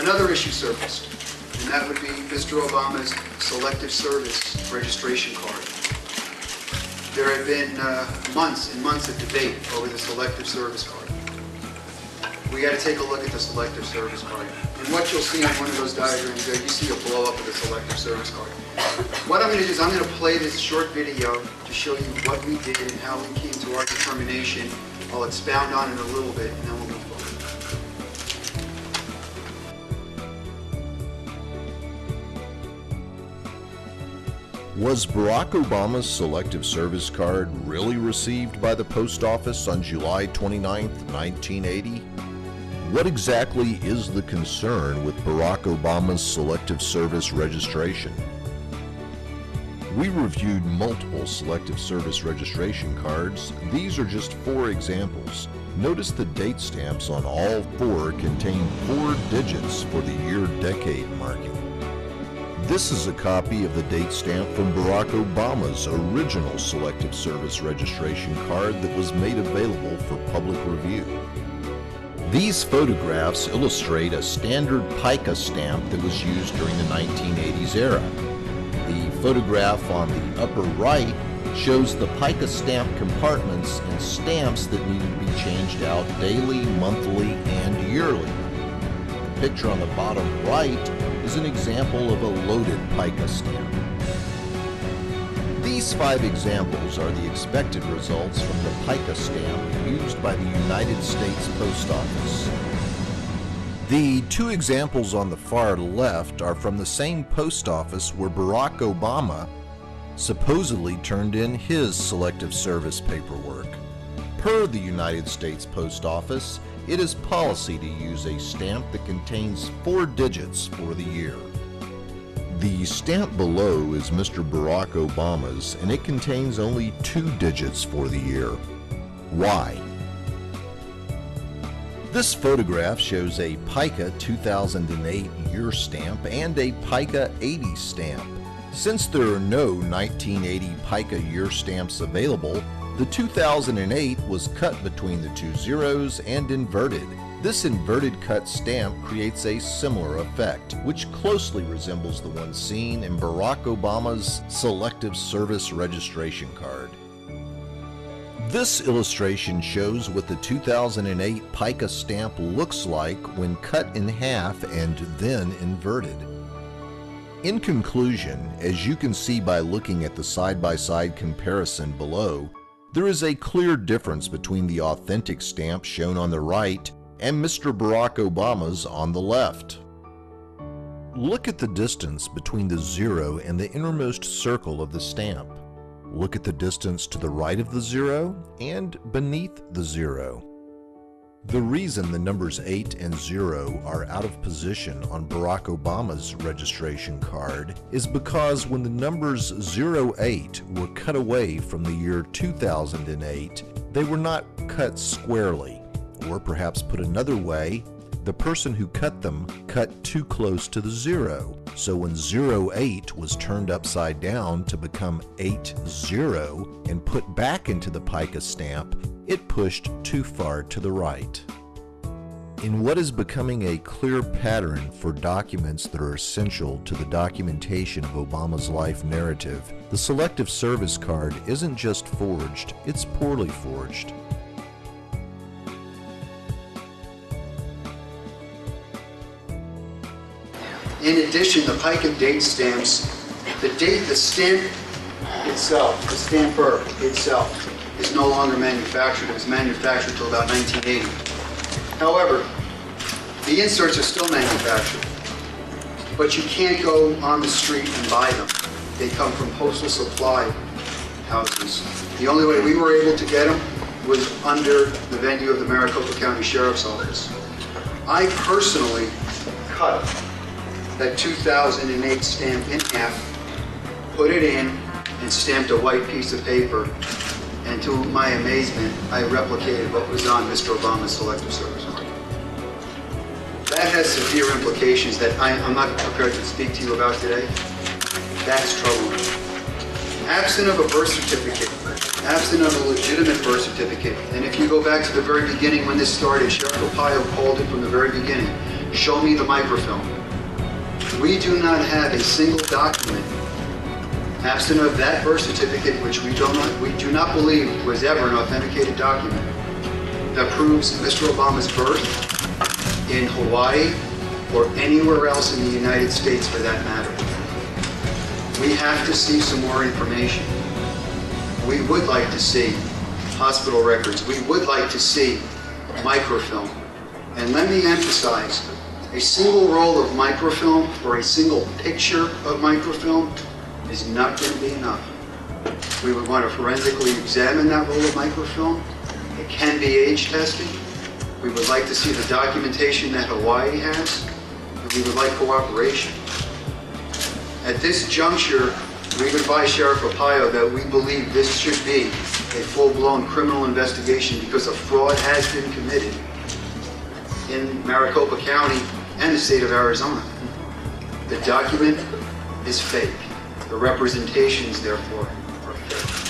another issue surfaced, and that would be Mr. Obama's Selective Service registration card. There have been months and months of debate over the Selective Service card. We got to take a look at the Selective Service card. And what you'll see on one of those diagrams there, you see a blow up of the Selective Service card. What I'm going to do is I'm going to play this short video to show you what we did and how we came to our determination. I'll expound on it a little bit and then we'll move forward. Was Barack Obama's Selective Service card really received by the post office on July 29, 1980? What exactly is the concern with Barack Obama's Selective Service registration? We reviewed multiple Selective Service registration cards. These are just 4 examples. Notice the date stamps on all 4 contain 4 digits for the year-decade marking. This is a copy of the date stamp from Barack Obama's original Selective Service registration card that was made available for public review. These photographs illustrate a standard pica stamp that was used during the 1980s era. The photograph on the upper right shows the pica stamp compartments and stamps that need to be changed out daily, monthly, and yearly. The picture on the bottom right is an example of a loaded pica stamp. These 5 examples are the expected results from the pica stamp used by the United States Post Office. The 2 examples on the far left are from the same post office where Barack Obama supposedly turned in his Selective Service paperwork. Per the United States Post Office, it is policy to use a stamp that contains 4 digits for the year. The stamp below is Mr. Barack Obama's, and it contains only 2 digits for the year. Why? This photograph shows a pica 2008 year stamp and a pica 80 stamp. Since there are no 1980 pica year stamps available, the 2008 was cut between the 2 zeros and inverted. This inverted cut stamp creates a similar effect, which closely resembles the one seen in Barack Obama's Selective Service registration card. This illustration shows what the 2008 pica stamp looks like when cut in half and then inverted. In conclusion, as you can see by looking at the side-by-side comparison below, there is a clear difference between the authentic stamp shown on the right and Mr. Barack Obama's on the left. Look at the distance between the 0 and the innermost circle of the stamp. Look at the distance to the right of the 0 and beneath the 0. The reason the numbers 8 and 0 are out of position on Barack Obama's registration card is because when the numbers 08 were cut away from the year 2008, they were not cut squarely. Or perhaps put another way, the person who cut them cut too close to the 0. So when 08 was turned upside down to become 80 and put back into the pica stamp, it pushed too far to the right. In what is becoming a clear pattern for documents that are essential to the documentation of Obama's life narrative, the Selective Service card isn't just forged, it's poorly forged. In addition, the pica date stamps, the stamp itself, the stamper itself, is no longer manufactured. It was manufactured until about 1980. However, the inserts are still manufactured, but you can't go on the street and buy them. They come from postal supply houses. The only way we were able to get them was under the venue of the Maricopa County Sheriff's Office. I personally cut that 2008 stamp in half, put it in, and stamped a white piece of paper. And to my amazement, I replicated what was on Mr. Obama's Selective Service card. That has severe implications that I'm not prepared to speak to you about today. That's troubling. Absent of a birth certificate, absent of a legitimate birth certificate, and if you go back to the very beginning when this started, Sheriff Arpaio called it from the very beginning, Show me the microfilm. We do not have a single document, absent of that birth certificate, which we do not believe was ever an authenticated document, that proves Mr. Obama's birth in Hawaii or anywhere else in the United States for that matter. We have to see some more information. We would like to see hospital records. We would like to see microfilm. And let me emphasize, a single roll of microfilm or a single picture of microfilm is not going to be enough. We would want to forensically examine that roll of microfilm. It can be age tested. We would like to see the documentation that Hawaii has, and we would like cooperation. At this juncture, we advise Sheriff Arpaio that we believe this should be a full-blown criminal investigation because a fraud has been committed in Maricopa County and the state of Arizona. The document is fake. The representations, therefore, are fake.